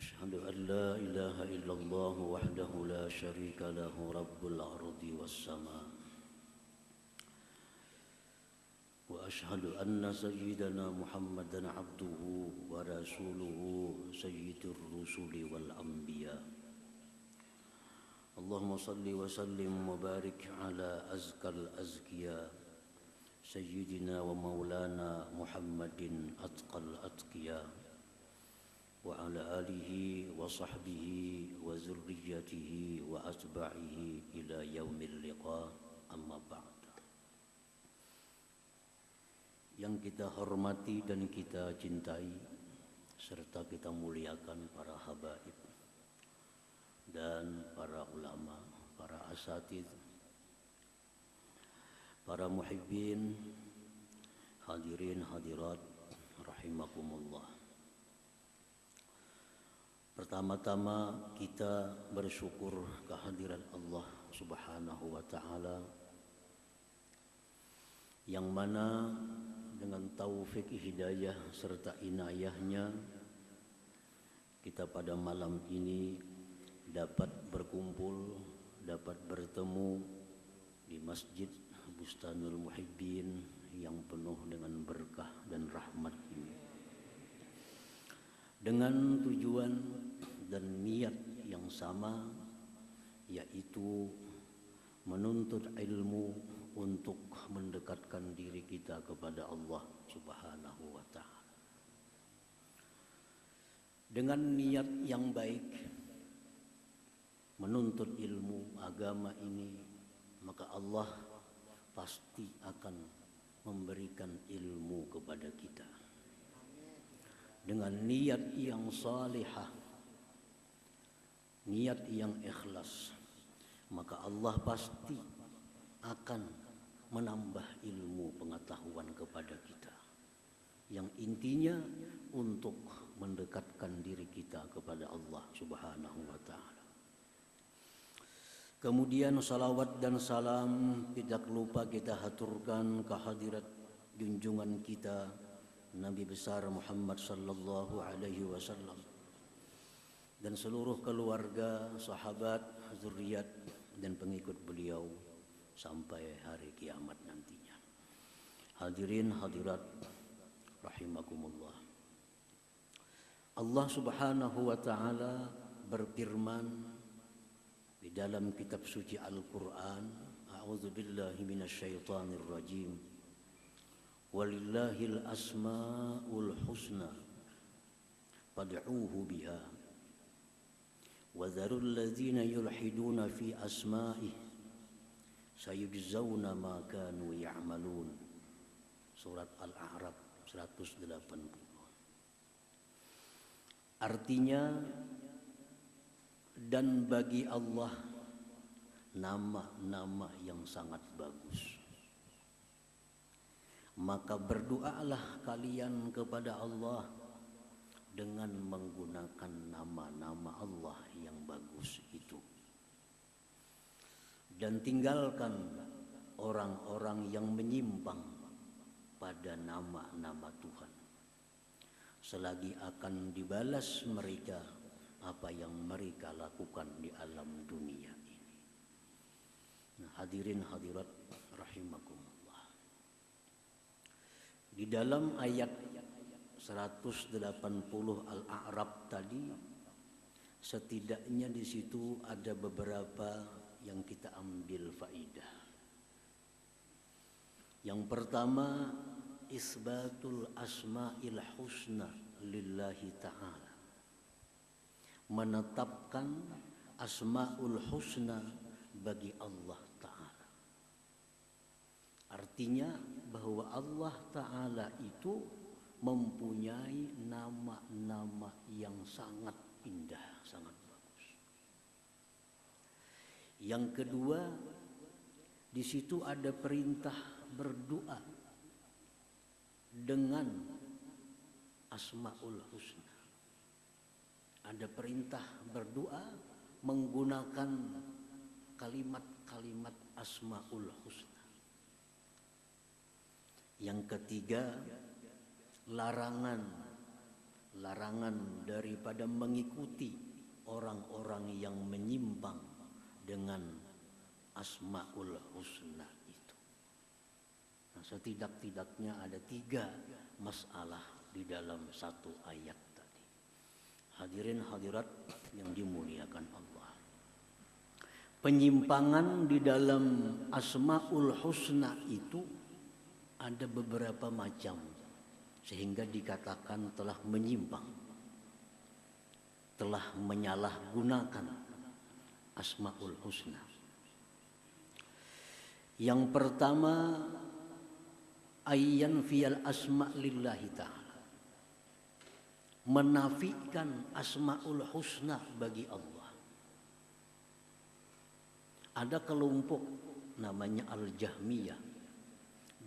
أشهد أن لا إله إلا الله وحده لا شريك له رب الأرض والسماء وأشهد أن سيدنا محمدا عبده ورسوله سيد الرسل والأنبياء اللهم صل وسلم وبارك على أزكى الأزكياء سيدنا ومولانا محمد أتقى الأتقياء وعلى آله وصحبه وذريته وأتباعه إلى يوم اللقاء أما بعد. Yang kita hormati dan kita cintai serta kita muliakan para habaib dan para ulama, para asatidz, para muhibbin, hadirin hadirat rahimakumullah. Pertama-tama kita bersyukur kehadiran Allah Subhanahu wa taala yang mana dengan taufik hidayah serta inayahnya kita pada malam ini dapat berkumpul, dapat bertemu di Masjid Bustanul Muhibbin yang penuh dengan berkah dan rahmat ini dengan tujuan dan niat yang sama, yaitu menuntut ilmu untuk mendekatkan diri kita kepada Allah Subhanahu wa taala. Dengan niat yang baik menuntut ilmu agama ini, maka Allah pasti akan memberikan ilmu kepada kita. Dengan niat yang salihah, niat yang ikhlas, maka Allah pasti akan menambah ilmu pengetahuan kepada kita, yang intinya untuk mendekatkan diri kita kepada Allah Subhanahu wa taala. Kemudian salawat dan salam tidak lupa kita haturkan kehadirat junjungan kita Nabi besar Muhammad sallallahu alaihi wasallam dan seluruh keluarga, sahabat, zuriat dan pengikut beliau sampai hari kiamat nantinya. Hadirin hadirat rahimakumullah. Allah Subhanahu wa taala berfirman di dalam kitab suci Al-Qur'an, a'udzubillahi minasyaitonir rajim. Walillahil asmaul husna fad'uuhu biha wa dharul ladzina yulhiduna fi asma'ihi sayujzauna ma kanu ya'malun. Surat Al-A'raf 180. Artinya, dan bagi Allah nama-nama yang sangat bagus, maka berdoalah kalian kepada Allah dengan menggunakan nama-nama Allah yang bagus itu. Dan tinggalkan orang-orang yang menyimpang pada nama-nama Tuhan, selagi akan dibalas mereka apa yang mereka lakukan di alam dunia ini. Nah, hadirin hadirat rahimakumullah. Di dalam ayat 180 Al-A'raf tadi, setidaknya di situ ada beberapa yang kita ambil faidah. Yang pertama, isbatul asma'il husna lillahi ta'ala. Menetapkan asma'ul husna bagi Allah Ta'ala. Artinya bahwa Allah Ta'ala itu mempunyai nama-nama yang sangat indah, sangat bagus. Yang kedua, di situ ada perintah berdoa dengan asma'ul husna. Ada perintah berdoa menggunakan kalimat-kalimat asma'ul husna. Yang ketiga, larangan larangan daripada mengikuti orang-orang yang menyimpang dengan Asmaul Husna itu. Nah, setidak-tidaknya ada 3 masalah di dalam satu ayat tadi. Hadirin hadirat yang dimuliakan Allah. Penyimpangan di dalam Asmaul Husna itu ada beberapa macam, sehingga dikatakan telah menyimpang, telah menyalahgunakan Asmaul Husna. Yang pertama, ayyan fiyal asma' lillahi ta'ala, menafikan Asmaul Husna bagi Allah. Ada kelompok namanya Al-Jahmiyah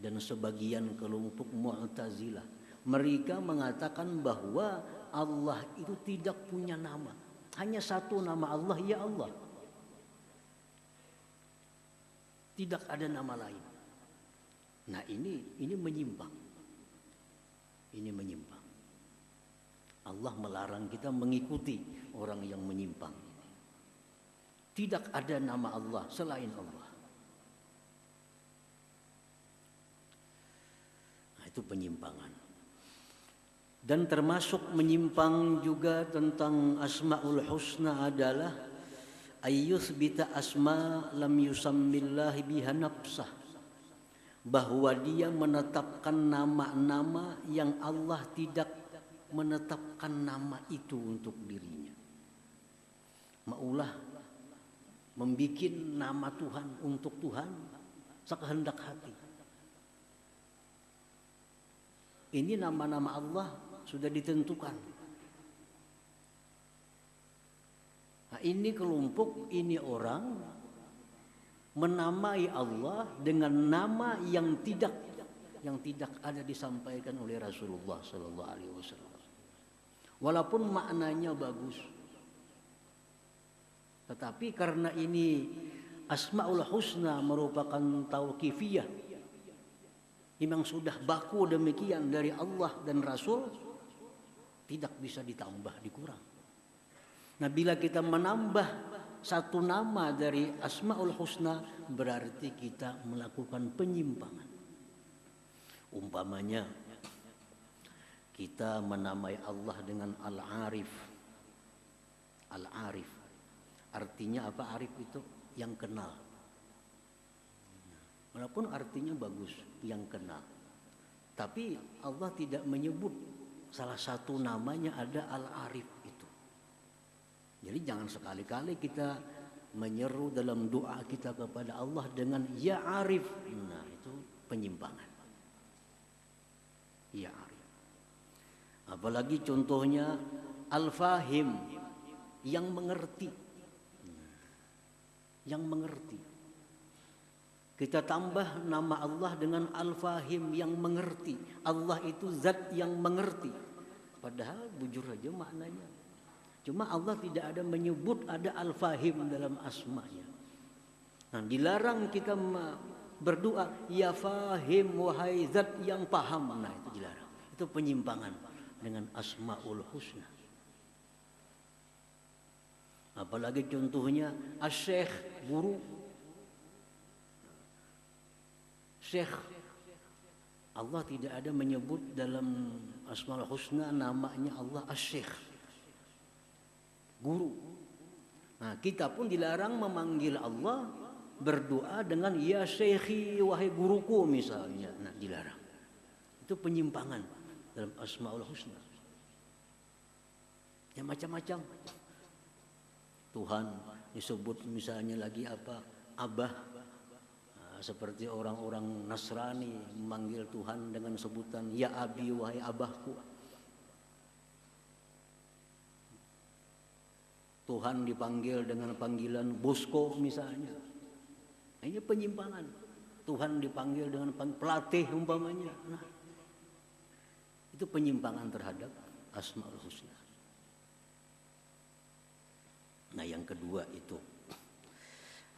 dan sebagian kelompok Mu'tazilah. Mereka mengatakan bahwa Allah itu tidak punya nama. Hanya satu nama Allah, ya Allah. Tidak ada nama lain. Nah, ini menyimpang. Ini menyimpang. Allah melarang kita mengikuti orang yang menyimpang. Tidak ada nama Allah selain Allah. Nah, itu penyimpangan. Dan termasuk menyimpang juga tentang Asmaul Husna adalah ayyuthbita asma lam yusammillahi biha nafsah, bahwa dia menetapkan nama-nama yang Allah tidak menetapkan nama itu untuk dirinya. Maulah membikin nama Tuhan untuk Tuhan sekehendak hati. Ini nama-nama Allah sudah ditentukan. Nah, ini kelompok, ini orang menamai Allah dengan nama yang tidak ada disampaikan oleh Rasulullah Sallallahu Alaihi Wasallam. Walaupun maknanya bagus, tetapi karena ini Asmaul Husna merupakan tauqifiyah, memang sudah baku demikian dari Allah dan Rasul, tidak bisa ditambah dikurang. Nah, bila kita menambah satu nama dari Asmaul Husna, berarti kita melakukan penyimpangan. Umpamanya kita menamai Allah dengan Al-Arif. Al-Arif artinya apa? Arif itu yang kenal. Walaupun artinya bagus, yang kenal. Tapi Allah tidak menyebut salah satu namanya ada Al-Arif itu. Jadi jangan sekali-kali kita menyeru dalam doa kita kepada Allah dengan Ya Arif. Nah, itu penyimpangan. Ya Arif. Apalagi contohnya Al-Fahim, yang mengerti. Yang mengerti. Kita tambah nama Allah dengan Al-Fahim, yang mengerti. Allah itu zat yang mengerti. Padahal bujur aja maknanya. Cuma Allah tidak ada menyebut ada Al-Fahim dalam asmanya. Nah, dilarang kita berdoa Ya Fahim, wahai zat yang paham. Nah, itu dilarang. Itu penyimpangan dengan Asmaul Husna. Apalagi contohnya Asy-Syaikh, guru. Syekh, Allah tidak ada menyebut dalam Asmaul Husna namanya Allah Asy-Syaikh, guru. Nah, kita pun dilarang memanggil Allah berdoa dengan Ya Syekhi, wahai guruku misalnya. Nah, dilarang. Itu penyimpangan dalam Asmaul Husna. Ya macam-macam. Tuhan disebut misalnya lagi apa? Abah. Nah, seperti orang-orang Nasrani memanggil Tuhan dengan sebutan Ya Abi, wahai abahku. Tuhan dipanggil dengan panggilan Bosco misalnya. Nah, ini penyimpangan. Tuhan dipanggil dengan pelatih umpamanya. Nah, itu penyimpangan terhadap Asmaul Husna. Nah, yang kedua itu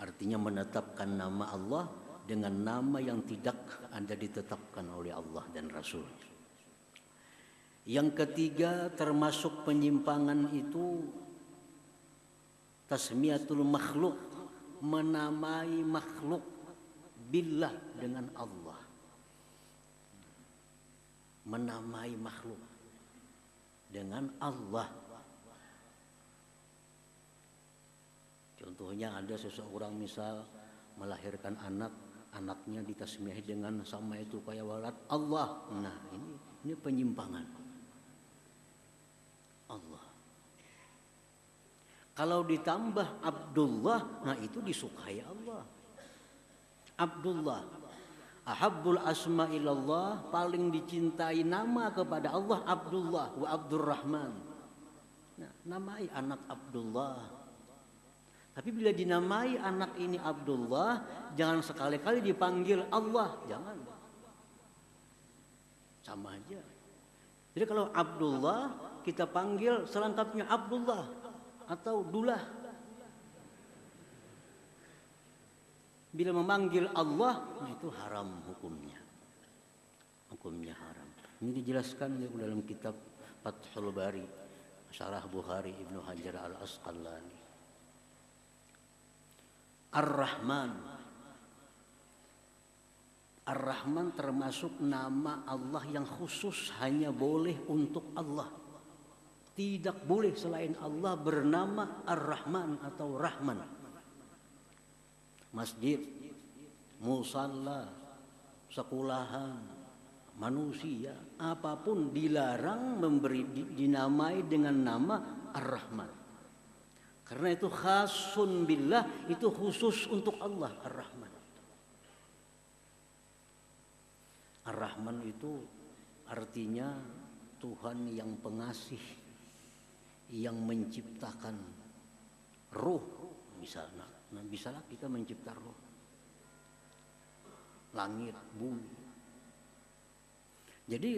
artinya menetapkan nama Allah dengan nama yang tidak ada ditetapkan oleh Allah dan Rasul. Yang ketiga termasuk penyimpangan itu tasmiyatul makhluk, menamai makhluk billah dengan Allah. Menamai makhluk dengan Allah. Contohnya ada seseorang misal melahirkan anak, anaknya ditasmiah dengan sama itu kayak walad Allah. Nah, ini penyimpangan. Allah. Kalau ditambah Abdullah, nah itu disukai Allah. Abdullah, ahabbul asma ilallah, paling dicintai nama kepada Allah Abdullah wa Abdurrahman. Nah, namai anak Abdullah. Tapi bila dinamai anak ini Abdullah, jangan sekali-kali dipanggil Allah, jangan. Sama aja. Jadi kalau Abdullah kita panggil selengkapnya Abdullah atau Dullah. Bila memanggil Allah, nah itu haram hukumnya. Hukumnya haram. Ini dijelaskan dalam kitab Fathul Bari, Syarah Bukhari Ibnu Hajar Al-Asqalani. Ar-Rahman. Ar-Rahman termasuk nama Allah yang khusus hanya boleh untuk Allah. Tidak boleh selain Allah bernama Ar-Rahman atau Rahman. Masjid, musalla, sekolahan, manusia, apapun dilarang dinamai dengan nama Ar-Rahman. Karena itu khasun billah, itu khusus untuk Allah Ar-Rahman. Ar-Rahman itu artinya Tuhan yang pengasih, yang menciptakan ruh misalnya. Nah, bisalah kita mencipta roh, langit, bumi. Jadi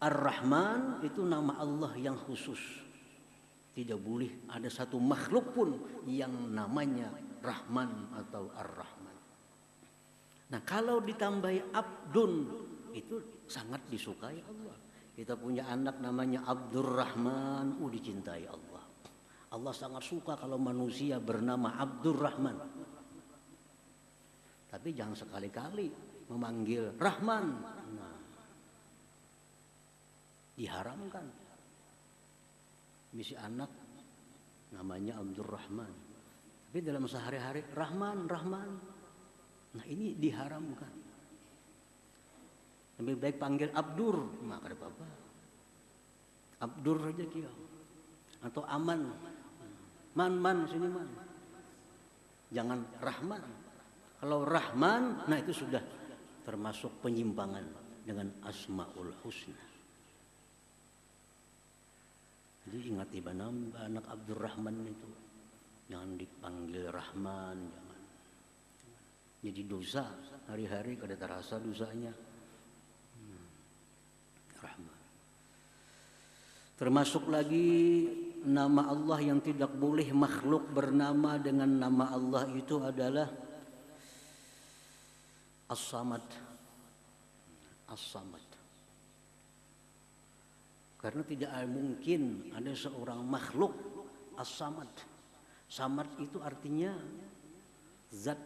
Ar-Rahman itu nama Allah yang khusus. Tidak boleh ada satu makhluk pun yang namanya Rahman atau Ar-Rahman. Nah, kalau ditambahi Abdun, itu sangat disukai Allah. Kita punya anak namanya Abdurrahman, dicintai Allah. Allah sangat suka kalau manusia bernama Abdurrahman. Tapi jangan sekali-kali memanggil Rahman. Nah, diharamkan. Misi anak namanya Abdurrahman. Tapi dalam sehari-hari Rahman. Nah, ini diharamkan. Lebih baik panggil Abdur, maka ada apa-apa. Abdur saja dia. Atau Aman. Man, sini man. Jangan Rahman. Kalau Rahman, nah itu sudah termasuk penyimpangan dengan Asmaul Husna. Jadi ingat anak Abdurrahman itu. Jangan dipanggil Rahman, jangan. Jadi dosa, hari-hari kada terasa dosanya. Rahman. Termasuk lagi nama Allah yang tidak boleh makhluk bernama dengan nama Allah itu adalah As-Samad. As-Samad. Karena tidak mungkin ada seorang makhluk As-Samad. Samad itu artinya zat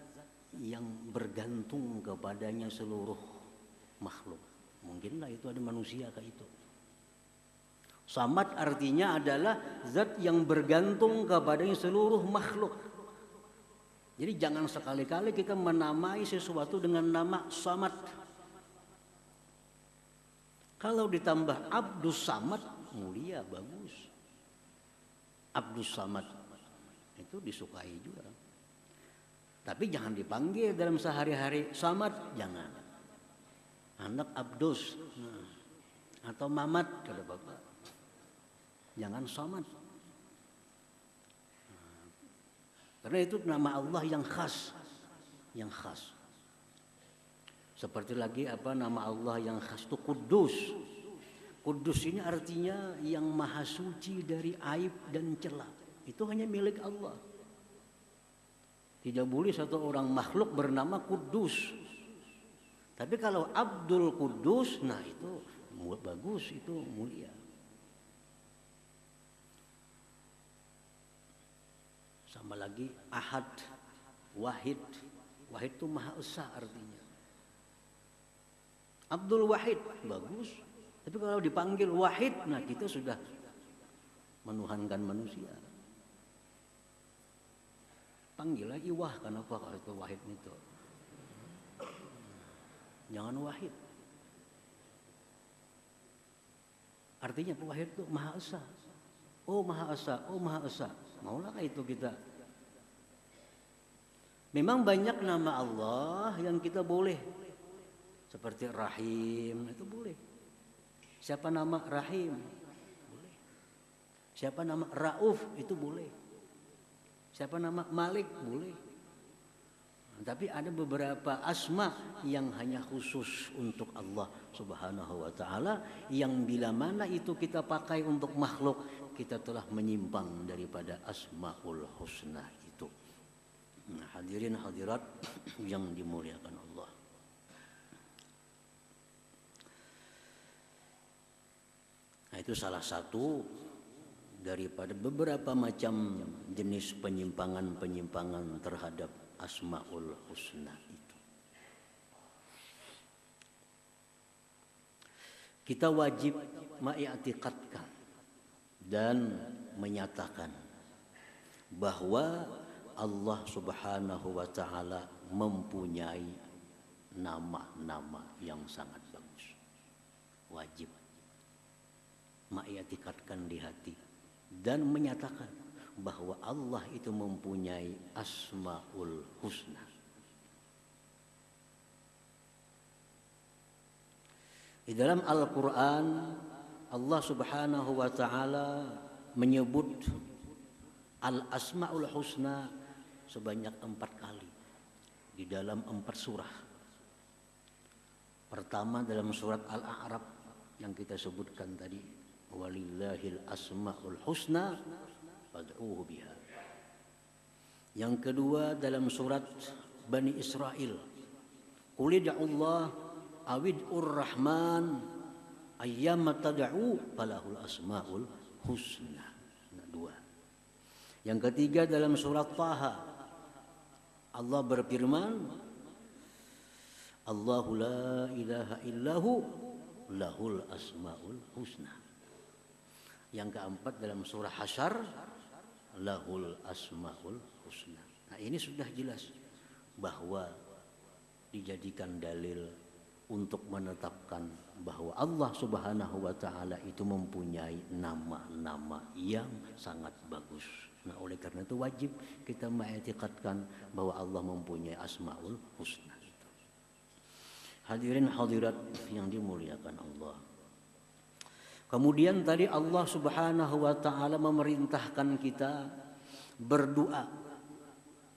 yang bergantung kepadanya seluruh makhluk. Mungkinlah itu ada manusia kayak itu. Samad artinya adalah zat yang bergantung kepadanya seluruh makhluk. Jadi jangan sekali-kali kita menamai sesuatu dengan nama Samad. Kalau ditambah Abdus Samad, mulia, bagus. Abdus Samad itu disukai juga. Tapi jangan dipanggil dalam sehari-hari Samad, jangan. Anak Abdus atau Mamat kata bapak. Jangan Samad. Karena itu nama Allah yang khas. Yang khas. Seperti lagi nama Allah yang khas itu Kudus. Kudus ini artinya yang maha suci dari aib dan celah. Itu hanya milik Allah. Tidak boleh satu orang makhluk bernama Kudus. Tapi kalau Abdul Kudus, nah itu bagus, itu mulia. Sama lagi Ahad, Wahid. Wahid itu Maha Esa artinya. Abdul Wahid bagus, tapi kalau dipanggil Wahid, nah kita sudah menuhankan manusia. Panggil lagi Wah, kenapa kalau itu Wahid itu? Jangan Wahid. Artinya Wahid itu Maha Esa. Oh Maha Esa, oh Maha Esa. Maulah itu kita. Memang banyak nama Allah yang kita boleh. Seperti Rahim, itu boleh. Siapa nama Rahim? Boleh. Siapa nama Rauf? Itu boleh. Siapa nama Malik? Boleh. Tapi ada beberapa asma yang hanya khusus untuk Allah Subhanahu wa ta'ala, yang bila mana itu kita pakai untuk makhluk, kita telah menyimpang daripada Asmaul Husna itu. Nah, hadirin hadirat yang dimuliakan Allah. Nah, itu salah satu daripada beberapa macam jenis penyimpangan-penyimpangan terhadap Asmaul Husna itu. Kita wajib mengiktikadkan dan menyatakan bahwa Allah Subhanahu wa ta'ala mempunyai nama-nama yang sangat bagus. Wajib mengiktikadkan di hati dan menyatakan bahwa Allah itu mempunyai Asmaul Husna. Di dalam Al-Quran, Allah Subhanahu wa ta'ala menyebut Al-Asmaul Husna sebanyak 4 kali di dalam 4 surah. Pertama dalam surat Al-A'raf yang kita sebutkan tadi, walillahil asmaul husna fad'uhu biha. Yang kedua dalam surat Bani Israel, qul ud'ullah awid'ur rahman ayyama tad'u falahul asmaul husna. Nah, 2. Yang ketiga dalam surat Taha, Allah berfirman, Allahu la ilaha illahu lahul asmaul husna. Yang keempat dalam surah Hasyr, lahul asmaul husna. Nah, ini sudah jelas bahwa dijadikan dalil untuk menetapkan bahwa Allah Subhanahu wa ta'ala itu mempunyai nama-nama yang sangat bagus. Nah, oleh karena itu wajib kita mengiktikadkan bahwa Allah mempunyai asmaul husna. Hadirin hadirat yang dimuliakan Allah. Kemudian tadi Allah Subhanahu wa ta'ala memerintahkan kita berdoa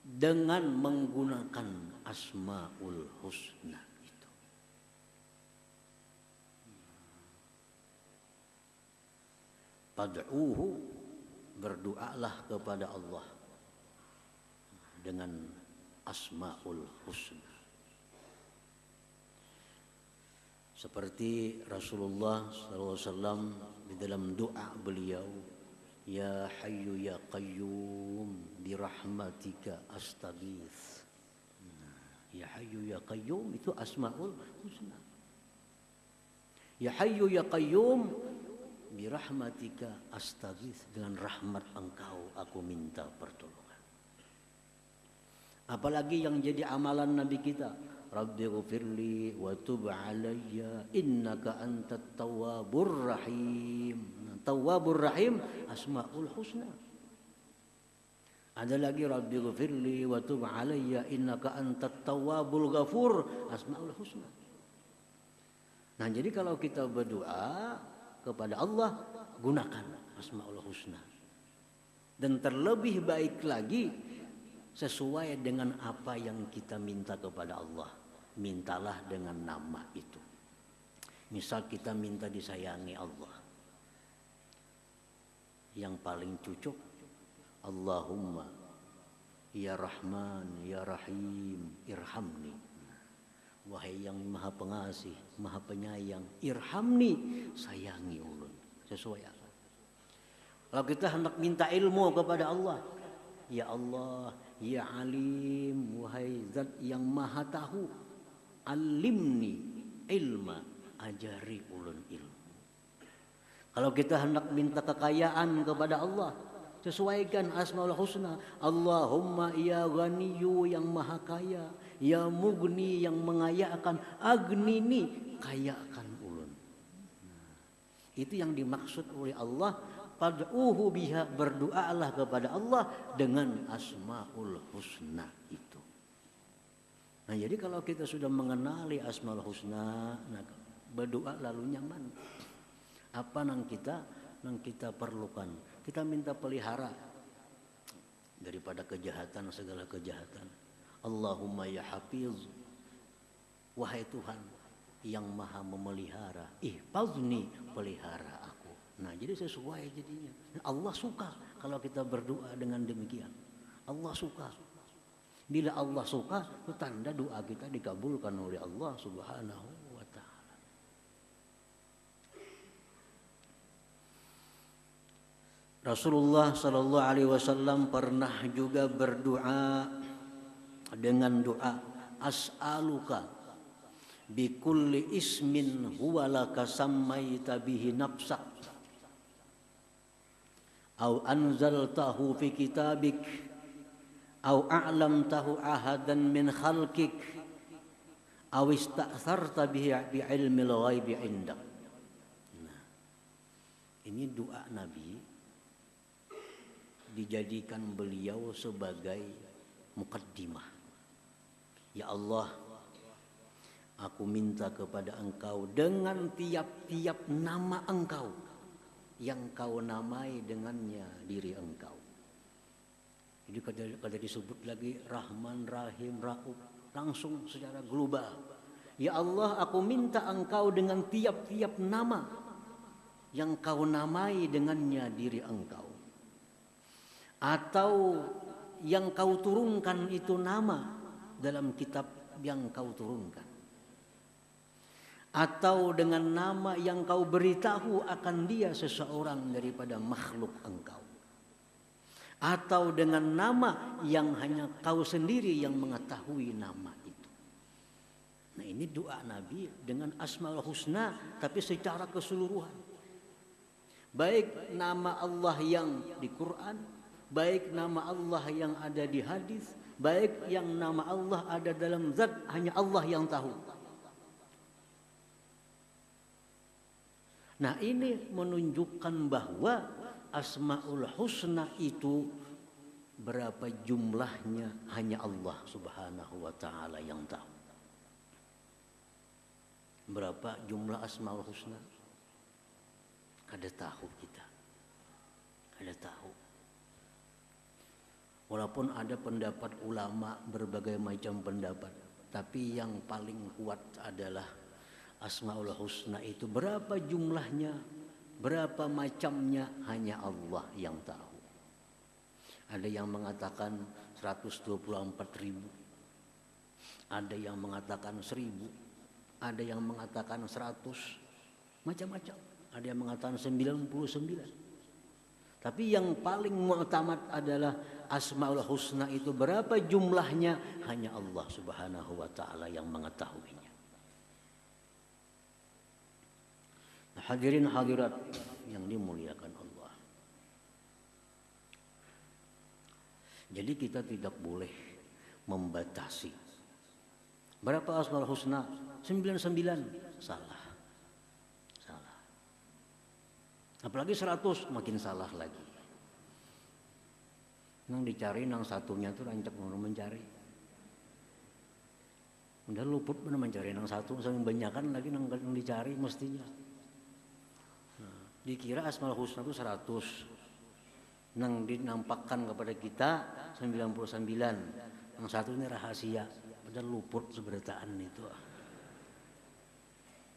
dengan menggunakan Asmaul Husna itu. Pad'uhu, berdoalah kepada Allah dengan Asmaul Husna. Seperti Rasulullah SAW di dalam doa beliau, Ya Hayyu Ya Qayyum birahmatika astaghits. Ya Hayyu Ya Qayyum itu Asmaul Husna. Ya Hayyu Ya Qayyum birahmatika astaghits, dengan rahmat Engkau aku minta pertolongan. Apalagi yang jadi amalan Nabi kita, Rabbi ghfirli wa tub alayya innaka antat tawwabur rahim. Tawwabur rahim Asmaul Husna. Ada lagi Rabbi ghfirli wa tub alayya innaka antat tawwabul ghafur, Asmaul Husna. Nah, jadi kalau kita berdoa kepada Allah, gunakan Asmaul Husna. Dan terlebih baik lagi sesuai dengan apa yang kita minta kepada Allah, mintalah dengan nama itu. Misal kita minta disayangi Allah, yang paling cocok Allahumma ya Rahman ya Rahim irhamni. Wahai yang maha pengasih, maha penyayang, irhamni, sayangi ulun. Sesuai Allah. Kalau kita hendak minta ilmu kepada Allah, ya Allah, ya alim, wahai zat yang maha tahu, alimni ilma, ajari ulun ilmu. Kalau kita hendak minta kekayaan kepada Allah, sesuaikan Asmaul Husna. Allahumma ya Ghaniyyu yang maha kaya, ya Mugni yang mengayakan, agnini, kayakan ulun. Nah, itu yang dimaksud oleh Allah. Fad'uhu biha, berdoalah kepada Allah dengan Asmaul Husna itu. Nah, jadi kalau kita sudah mengenali Asmaul Husna, nah, berdoa lalu nyaman. Apa yang kita perlukan? Kita minta pelihara daripada kejahatan, segala kejahatan. Allahumma ya Hafiz, wahai Tuhan yang maha memelihara, ihfazni, pelihara aku. Nah, jadi sesuai jadinya. Allah suka kalau kita berdoa dengan demikian. Allah suka. Bila Allah suka, itu tanda doa kita dikabulkan oleh Allah Subhanahu wa ta'ala. Rasulullah sallallahu alaihi wasallam pernah juga berdoa dengan doa as'aluka bi kulli ismin huwa laka sammaita bihi nafsak au anzaltahu fi kitabik au a'lamtahu ahadan min khalqik au ista'tharta bihi bi ilmil ghaibi indak. Nah, ini doa Nabi dijadikan beliau sebagai mukaddimah. Ya Allah, aku minta kepada Engkau dengan tiap-tiap nama Engkau yang Kau namai dengannya diri Engkau. Jadi kalau disebut lagi Rahman, Rahim, Rauf, langsung secara global. Ya Allah, aku minta Engkau dengan tiap-tiap nama yang Kau namai dengannya diri Engkau. Atau yang Kau turunkan itu nama dalam kitab yang Kau turunkan. Atau dengan nama yang Kau beritahu akan dia seseorang daripada makhluk Engkau. Atau dengan nama yang hanya Kau sendiri yang mengetahui nama itu. Nah, ini doa Nabi dengan Asmaul Husna tapi secara keseluruhan. Baik nama Allah yang di Quran, baik nama Allah yang ada di hadis, baik yang nama Allah ada dalam zat, hanya Allah yang tahu. Nah, ini menunjukkan bahwa Asmaul Husna itu berapa jumlahnya hanya Allah Subhanahu wa ta'ala yang tahu. Berapa jumlah Asmaul Husna? Kada tahu kita. Kada tahu. Walaupun ada pendapat ulama, berbagai macam pendapat, tapi yang paling kuat adalah Asmaul Husna itu berapa jumlahnya, berapa macamnya, hanya Allah yang tahu. Ada yang mengatakan 124.000, ada yang mengatakan 1.000, ada yang mengatakan 100, macam-macam. Ada yang mengatakan 99. Tapi yang paling mu'tamad adalah Asmaul Husna itu berapa jumlahnya, hanya Allah Subhanahu wa ta'ala yang mengetahuinya. Nah, hadirin hadirat yang dimuliakan Allah. Jadi kita tidak boleh membatasi. Berapa Asmaul Husna? 99. Salah. Apalagi 100, makin salah lagi. Nang dicari nang satunya tuh rancak mau mencari. Udah luput mana mencari nang satu, sampai banyakan lagi nang dicari mestinya. Nah, dikira Asmaul Husna itu 100. Nang dinampakkan kepada kita 99. Nang satu ini rahasia, padahal luput seberataan itu.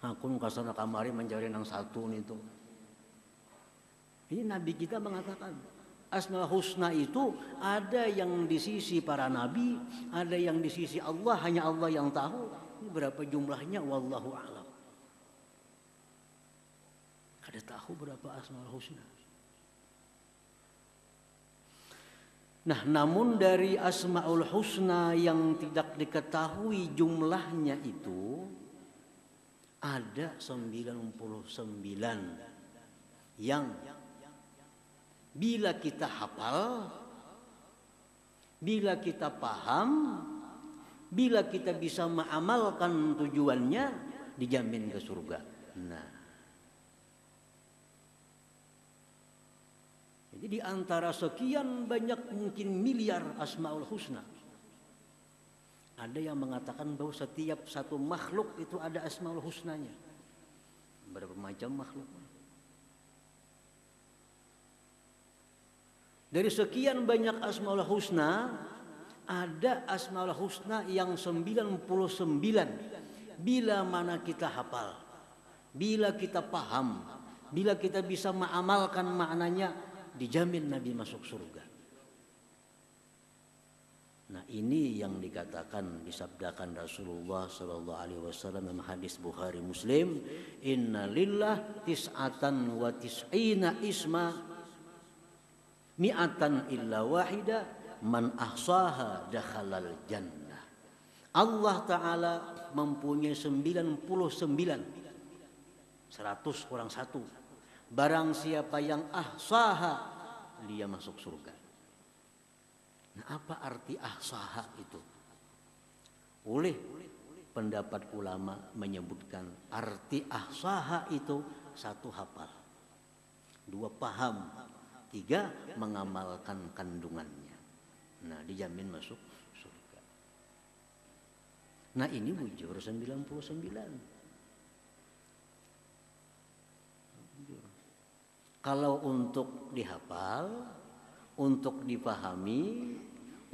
Aku kasana kamari mencari nang satu itu. Ini Nabi kita mengatakan Asmaul Husna itu ada yang di sisi para nabi, ada yang di sisi Allah, hanya Allah yang tahu. Ini berapa jumlahnya? Wallahu a'lam. Kada tahu berapa Asmaul Husna. Nah, namun dari Asmaul Husna yang tidak diketahui jumlahnya itu ada 99 yang bila kita hafal, bila kita paham, bila kita bisa mengamalkan tujuannya, dijamin ke surga. Nah, jadi di antara sekian banyak mungkin miliar Asmaul Husna, ada yang mengatakan bahwa setiap satu makhluk itu ada Asmaul Husnanya. Berapa macam makhluk? Dari sekian banyak Asmaul Husna, ada Asmaul Husna yang 99. Bila mana kita hafal, bila kita paham, bila kita bisa mengamalkan maknanya, dijamin Nabi masuk surga. Nah, ini yang dikatakan, disabdakan Rasulullah sallallahu alaihi wasallam dalam hadis Bukhari Muslim, inna lillah tis'atan wa tis'ina isma mi'atan illa wahida man ahsaha dakhalal jannah. Allah Ta'ala mempunyai 99, 100 kurang 1. Barang siapa yang ahsaha, dia masuk surga. Nah, apa arti ahsaha itu? Oleh pendapat ulama menyebutkan arti ahsaha itu 1 hafal, 2 paham, 3 mengamalkan kandungannya. Nah, dijamin masuk surga. Nah, ini bujur 99. Kalau untuk dihafal, untuk dipahami,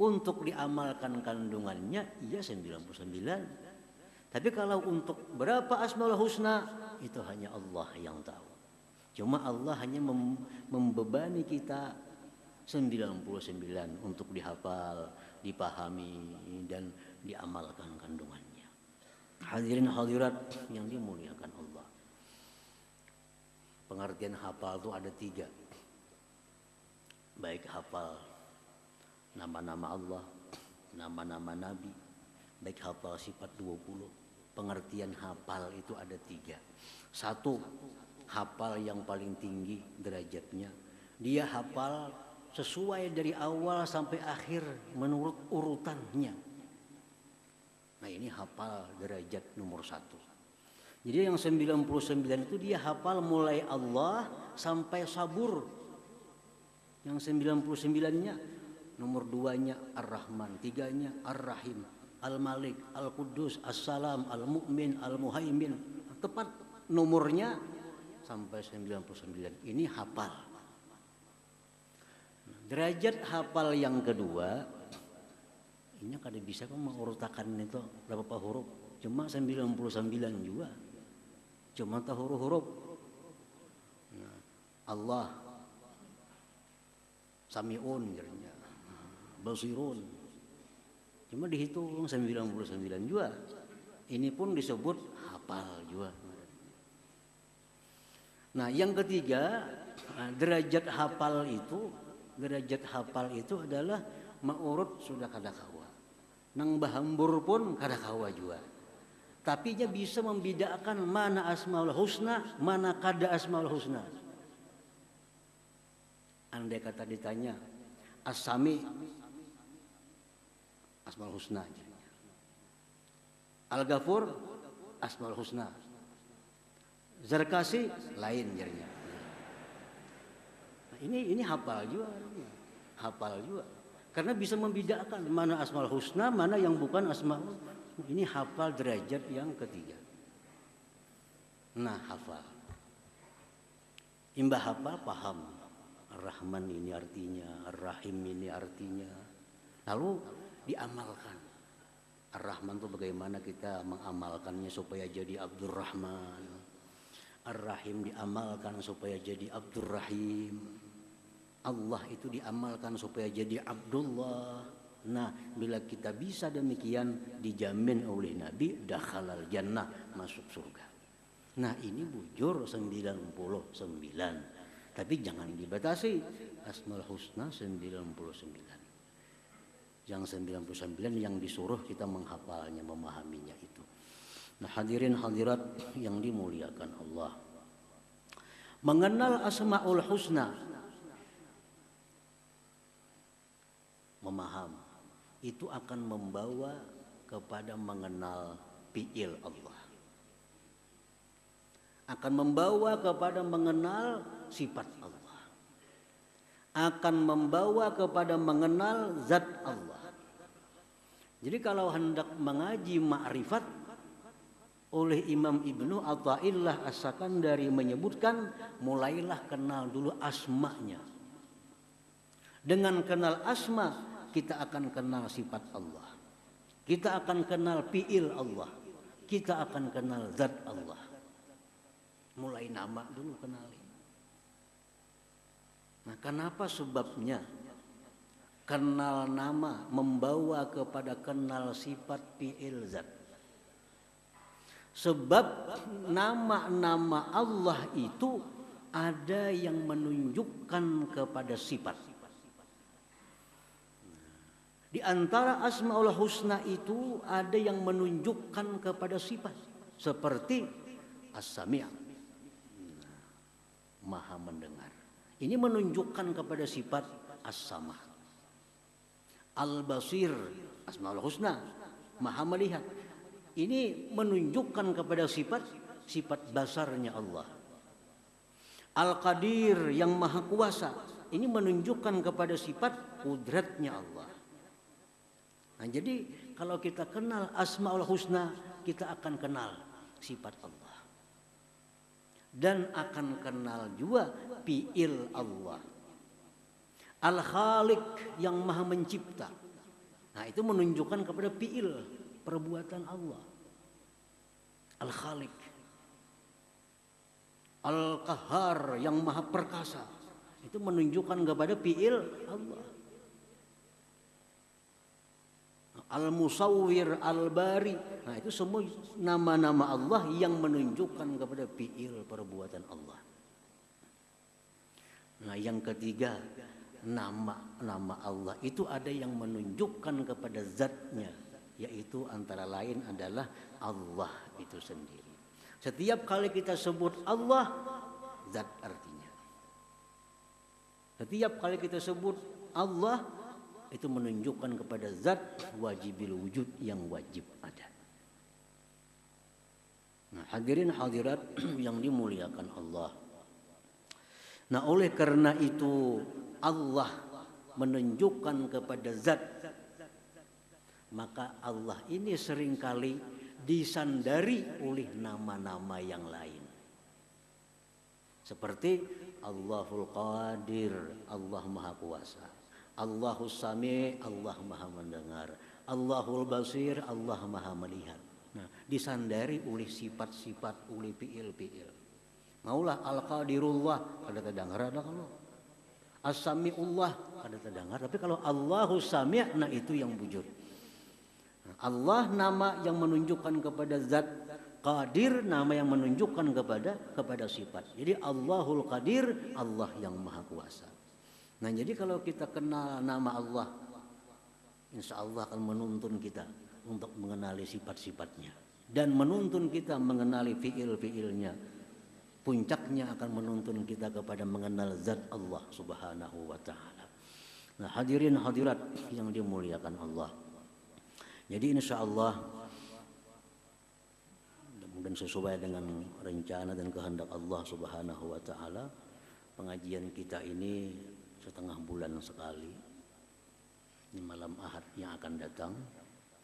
untuk diamalkan kandungannya, iya 99. Tapi kalau untuk berapa Asmaul Husna, itu hanya Allah yang tahu. Cuma Allah hanya membebani kita 99 untuk dihafal, dipahami, dan diamalkan kandungannya. Hadirin hadirat yang dimuliakan Allah. Pengertian hafal itu ada 3. Baik hafal nama-nama Allah, nama-nama Nabi, baik hafal sifat 20. Pengertian hafal itu ada 3. 1, hafal yang paling tinggi derajatnya. Dia hafal sesuai dari awal sampai akhir menurut urutannya. Nah, ini hafal derajat nomor 1. Jadi yang 99 itu dia hafal mulai Allah sampai sabur. Yang 99-nya, nomor 2-nya Ar-Rahman, 3-nya Ar-Rahim, Al-Malik, Al-Quddus, As-Salam, Al-Mu'min, Al-Muhaimin. Tepat nomornya sampai 99. Ini hafal. Derajat hafal yang kedua, ini kada bisa kan mengurutakan itu berapa huruf. Cuma 99 juga. Cuma tahu huruf-huruf. Nah, Allah Sami'un, Basirun. Cuma dihitung 99 juga. Ini pun disebut hafal juga. Nah, yang ketiga, derajat hafal itu adalah ma'urut sudah kada kawa. Nang bahambur pun kada kawa juga. Tapi dia bisa membedakan mana Asmaul Husna, mana kada Asmaul Husna. Andai kata ditanya, As-Sami Asmaul Husna, Al-Ghafur Asmaul Husna, Zarkasi lain jadinya. Nah, ini hafal juga, karena bisa membedakan mana Asmaul Husna, mana yang bukan Asmaul. Ini hafal derajat yang ketiga. Nah, hafal. Imbah hafal paham. Ar-Rahman ini artinya, Ar-Rahim ini artinya. Lalu diamalkan. Ar-Rahman itu bagaimana kita mengamalkannya supaya jadi Abdurrahman. Ar-Rahim diamalkan supaya jadi Abdurrahim. Allah itu diamalkan supaya jadi Abdullah. Nah, bila kita bisa demikian, dijamin oleh Nabi dakhalal jannah, masuk surga. Nah, ini bujur 99. Tapi jangan dibatasi. Asmaul Husna 99. Yang 99 yang disuruh kita menghafalnya, memahaminya itu. Nah, hadirin hadirat yang dimuliakan Allah. Mengenal Asmaul Husna, memaham, itu akan membawa kepada mengenal fi'il Allah. Akan membawa kepada mengenal sifat Allah. Akan membawa kepada mengenal zat Allah. Jadi kalau hendak mengaji ma'rifat, oleh Imam Ibnu Athaillah As-Sakandari menyebutkan, mulailah kenal dulu asma'nya. Dengan kenal asma, kita akan kenal sifat Allah. Kita akan kenal fi'il Allah. Kita akan kenal zat Allah. Mulai nama dulu kenali. Nah, kenapa sebabnya? Kenal nama membawa kepada kenal sifat fi'il zat. Sebab nama-nama Allah itu ada yang menunjukkan kepada sifat. Di antara Asmaul Husna itu ada yang menunjukkan kepada sifat. Seperti As-Sami', Maha mendengar. Ini menunjukkan kepada sifat As-Sama'. Al-Basir, Asmaul Husna, Maha melihat. Ini menunjukkan kepada sifat basarnya Allah. Al-Qadir yang Maha Kuasa, ini menunjukkan kepada sifat kudratnya Allah. Nah, jadi kalau kita kenal Asmaul Husna, kita akan kenal sifat Allah. Dan akan kenal juga fi'il Allah. Al-Khaliq yang Maha mencipta. Nah, itu menunjukkan kepada fi'il, perbuatan Allah. Al-Khaliq. Al-Qahhar yang Maha perkasa. Itu menunjukkan kepada fi'il Allah. Al-Musawwir, Al-Bari. Nah, itu semua nama-nama Allah yang menunjukkan kepada fi'il, perbuatan Allah. Nah, yang ketiga, nama-nama Allah itu ada yang menunjukkan kepada zatnya, yaitu antara lain adalah Allah itu sendiri. Setiap kali kita sebut Allah, zat artinya. Setiap kali kita sebut Allah, itu menunjukkan kepada zat wajibil wujud yang wajib ada. Nah, hadirin hadirat yang dimuliakan Allah. Nah, oleh karena itu Allah menunjukkan kepada zat, maka Allah ini seringkali disandari oleh nama-nama yang lain. Seperti Allahul Qadir, Allah Maha Kuasa. Allahus Sami', Allah Maha mendengar. Allahul Basir, Allah Maha melihat. Nah, disandari oleh sifat-sifat, oleh fi'il-fi'il. Maulah Al-Qadirullah, ada terdengar ada kalau. As-Sami'ullah, ada terdengar. Tapi kalau Allahus Sami', nah itu yang bujur. Nah, Allah nama yang menunjukkan kepada zat, Qadir nama yang menunjukkan kepada sifat. Jadi Allahul Qadir, Allah yang Maha Kuasa. Nah, jadi kalau kita kenal nama Allah, insya Allah akan menuntun kita untuk mengenali sifat-sifatnya. Dan menuntun kita mengenali fi'il-fi'ilnya. Puncaknya akan menuntun kita kepada mengenal zat Allah subhanahu wa ta'ala. Nah, hadirin hadirat yang dimuliakan Allah. Jadi insya Allah, mudah-mudahan sesuai dengan rencana dan kehendak Allah subhanahu wa ta'ala, pengajian kita ini setengah bulan sekali, ini malam Ahad yang akan datang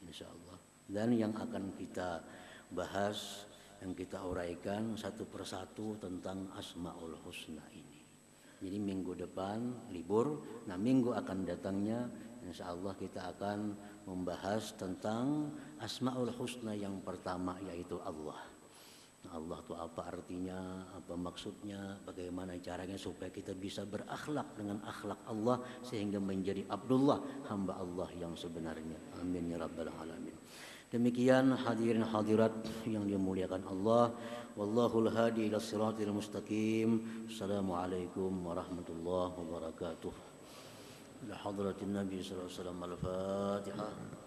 insya Allah. Dan yang akan kita bahas, yang kita uraikan satu persatu tentang Asmaul Husna ini. Jadi minggu depan libur, nah minggu akan datangnya insya Allah kita akan membahas tentang Asmaul Husna yang pertama, yaitu Allah. Allah itu apa artinya, apa maksudnya, bagaimana caranya supaya kita bisa berakhlak dengan akhlak Allah sehingga menjadi Abdullah, hamba Allah yang sebenarnya. Amin ya rabbal alamin. Demikian hadirin hadirat yang dimuliakan Allah. Wallahul hadi ila siratil mustaqim. Assalamualaikum warahmatullahi wabarakatuh. Ila hadratin Nabi sallallahu alaihi wasallam. Al-Fatihah.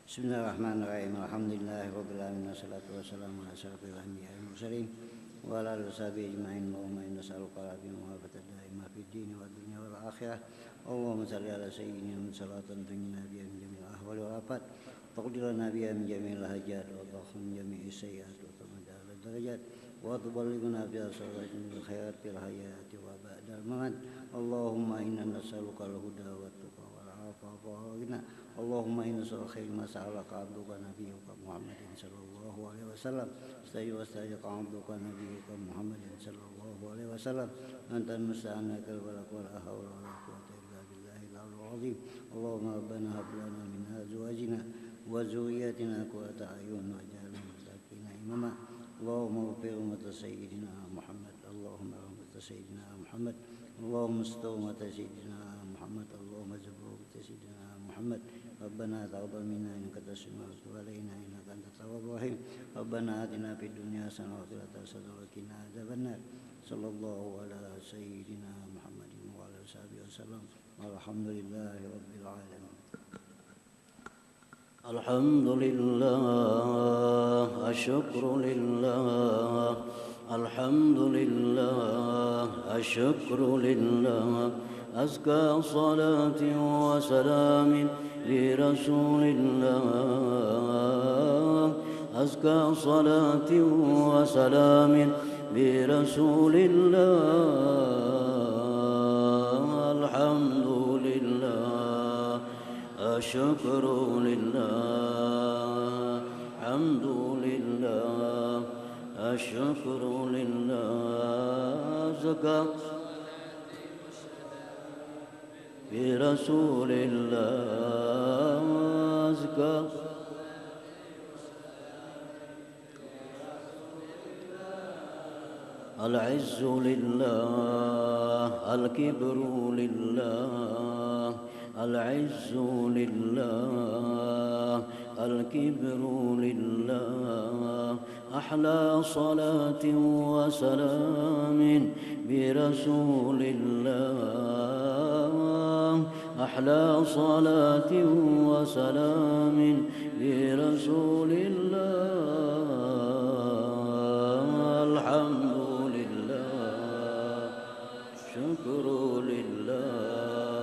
Bismillahirrahmanirrahim. Alhamdulillahirabbil alamin wassalatu wassalamu ala asyrofil anbiya'i wal mursalin wa ala alihi washabihi ajma'in. Allahumma inna nas'aluka al-afiyata wa al-daima fid din wad dunya wal akhirah. Allahumma shalli ala sayyidina Muhammad salatan tunjina biha min jami'il ahwali wal afat, taqdi lana biha min jami'il hajat wa taghfir min jami'is sayyi'at wa tamadda darajat wa tuballighuna biha siratal khairat fil hayati wa ba'dal mamat. Allahumma inna nas'aluka al-huda wat tuqa wal afafa wal ghina. Allahumma inna khairu ma sa'alaka abduka nabiyyuka Muhammadin sallallahu alaihi wasallam. Stajib abduka nabiyyuka Muhammadin sallallahu alaihi wasallam. Anta musta'anaka wala hawla wala quwwata illa billahil aliyyil azim. Allahumma rabbana hab lana min azwajina wa dhurriyyatina qurrata a'yun waj'alna lil muttaqina imama. Allahumma ighfir ummata sayyidina Muhammad. Allahumma rahmat sayyidina Muhammad. Allahumma astur ummata sayyidina Muhammad. Allahumma jabur ummata sayyidina Muhammad. ربنا تقبل منا إنك أنت السميع العليم وتب علينا إنك أنت التواب الرحيم. ربنا آتنا في الدنيا حسنة وفي الآخرة حسنة وقنا عذاب النار. صلى الله على سيدنا محمد وعلى آله وصحبه وسلم والحمد لله رب العالمين. الحمد لله الشكر لله الحمد لله الشكر لله أزكى صلاة وسلام لرسول الله أزكى صلاة وسلام لرسول الله. الحمد لله الشكر لله الحمد لله الشكر لله أزكى برسول الله أزكى العز لله الكبر لله العز لله الكبر لله. أحلى صلاة وسلام برسول الله أحلى صلاة وسلام برسول الله. الحمد لله شكر لله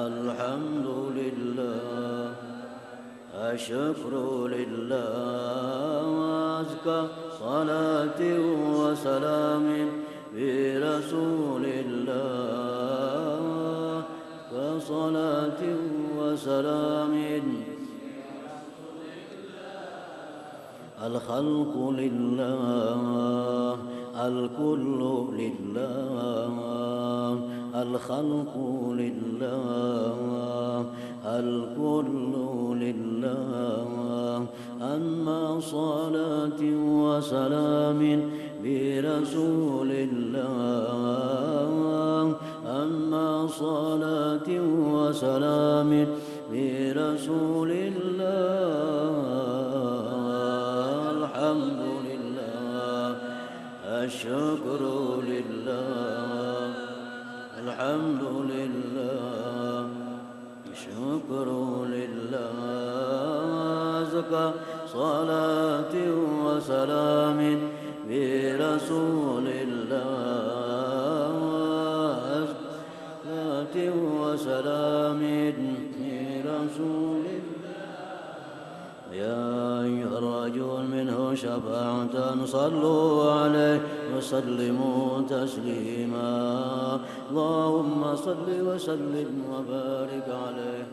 الحمد لله الشكر لله. أزكى صلاة وسلام برسول الله كصلاة وسلام. الخلق لله الكل لله الخلق لله الكل لله. أما صلاة وسلام برسول الله أما صلاة وسلام برسول الله. الحمد لله الشكر لله الحمد لله الشكر لله. أزكى صلاة وسلام برسول الله صلاة وسلام برسول الله. يا أيها الرجل منه شفاعة صلوا عليه وسلموا تسليما. اللهم صل وسلم وبارك عليه.